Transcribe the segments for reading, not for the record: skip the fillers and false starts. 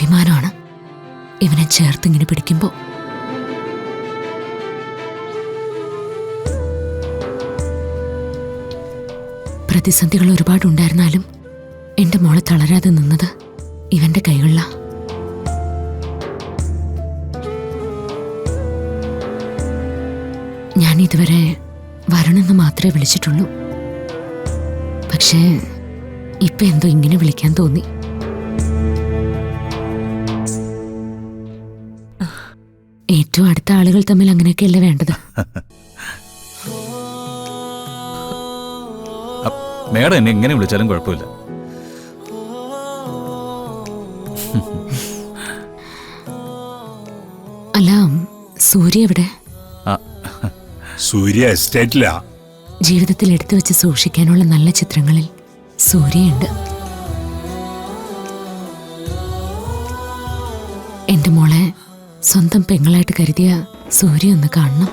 അഭിമാനമാണ് ഇവനെ ചേർത്തിങ്ങനെ പിടിക്കുമ്പോൾ. പ്രതിസന്ധികൾ ഒരുപാടുണ്ടായിരുന്നാലും എന്റെ മോളെ തളരാതെ നിന്നത് ഇവന്റെ കൈകളിലാ. ഞാൻ ഇതുവരെ വരണമെന്ന് മാത്രമേ വിളിച്ചിട്ടുള്ളൂ. പക്ഷേ ഇപ്പൊ എന്തോ ഇങ്ങനെ വിളിക്കാൻ തോന്നി. ഏറ്റവും അടുത്ത ആളുകൾ തമ്മിൽ അങ്ങനെയൊക്കെയല്ലേ വേണ്ടത്. മേഡം എന്നെ എങ്ങനെ വിളിച്ചാലും കുഴപ്പമില്ല. അല്ല, സൂര്യ എവിടെ? സൂര്യ എസ്റ്റേറ്റിലാ. ജീവിതത്തിൽ എടുത്തു വെച്ച് സൂക്ഷിക്കാനുള്ള നല്ല ചിത്രങ്ങളിൽ സൂര്യയുണ്ട്. എന്റെ മോളെ സ്വന്തം പെങ്ങളായിട്ട് കരുതിയ സൂര്യ ഒന്ന് കാണണം.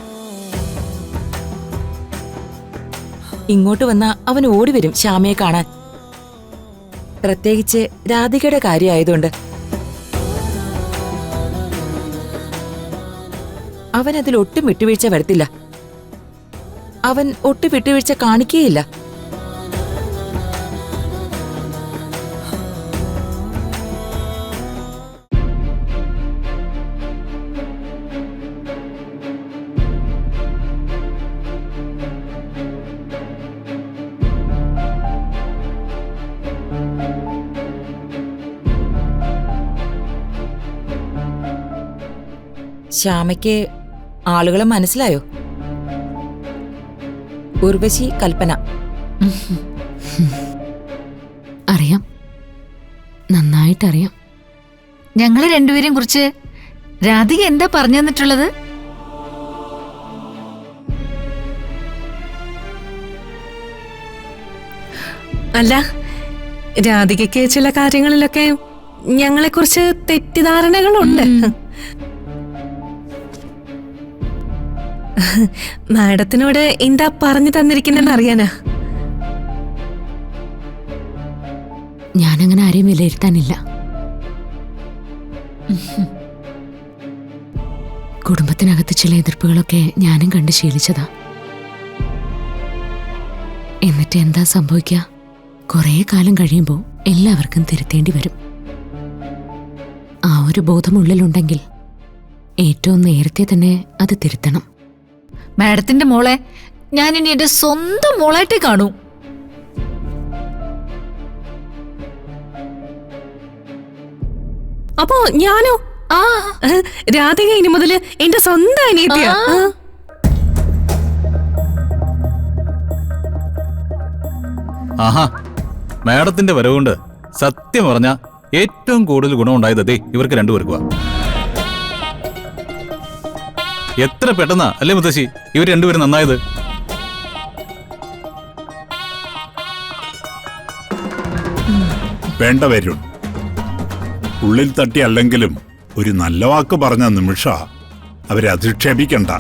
ഇങ്ങോട്ട് വന്ന അവൻ ഓടി വരും ശ്യാമയെ കാണാൻ. പ്രത്യേകിച്ച് രാധികയുടെ കാര്യമായതുകൊണ്ട്. അവൻ അതിൽ ഒട്ടും വിട്ടുവീഴ്ച വരുത്തില്ല. അവൻ ഒട്ടും വിട്ടുവീഴ്ച കാണിക്കുകയില്ല. ശ്യാമയ്ക്ക് ആളുകളെ മനസ്സിലായോ? ഉർവശി, കൽപ്പന. അറിയാം, നന്നായിട്ടറിയാം. ഞങ്ങളെ രണ്ടുപേരെയും കുറിച്ച് രാധിക എന്താ പറഞ്ഞു തന്നിട്ടുള്ളത്? അല്ല, രാധികയ്ക്ക് ചില കാര്യങ്ങളിലൊക്കെ ഞങ്ങളെക്കുറിച്ച് തെറ്റിദ്ധാരണകളുണ്ട്. മാഡത്തിനോട് എന്താ പറഞ്ഞു തന്നിരിക്കുന്നെന്ന് അറിയാനാ. ഞാനങ്ങനെ ആരെയും വിലയിരുത്താനില്ല. കുടുംബത്തിനകത്ത് ചില എതിർപ്പുകളൊക്കെ ഞാനും കണ്ട് ശീലിച്ചതാ. എന്നിട്ട് എന്താ സംഭവിക്കുക? കുറേ കാലം കഴിയുമ്പോൾ എല്ലാവർക്കും തിരുത്തേണ്ടി വരും. ആ ഒരു ബോധമുള്ളിലുണ്ടെങ്കിൽ ഏറ്റവും നേരത്തെ തന്നെ അത് തിരുത്തണം. മാഡത്തിന്റെ മോളെ ഞാൻ ഇനി എന്റെ സ്വന്തം മോളായിട്ടേ കാണൂ. അപ്പോ ഞാനോ? രാധിക ഇനി മുതല് എന്റെ സ്വന്തം അനിയത്തിയാ. ആഹാ, മാഡത്തിന്റെ വരവുകൊണ്ട് സത്യം പറഞ്ഞ ഏറ്റവും കൂടുതൽ ഗുണമുണ്ടായത് ഇവർക്ക് രണ്ടുപേർക്കുവാ. എത്ര പെട്ടെന്നാ അല്ലേ മുത്തശ്ശി ഇവർ രണ്ടുപേരും നന്നായത്. വേണ്ട വരുൺ, ഉള്ളിൽ തട്ടി അല്ലെങ്കിലും ഒരു നല്ല വാക്ക് പറഞ്ഞ നിമിഷ അവരെ അധിക്ഷേപിക്കണ്ട.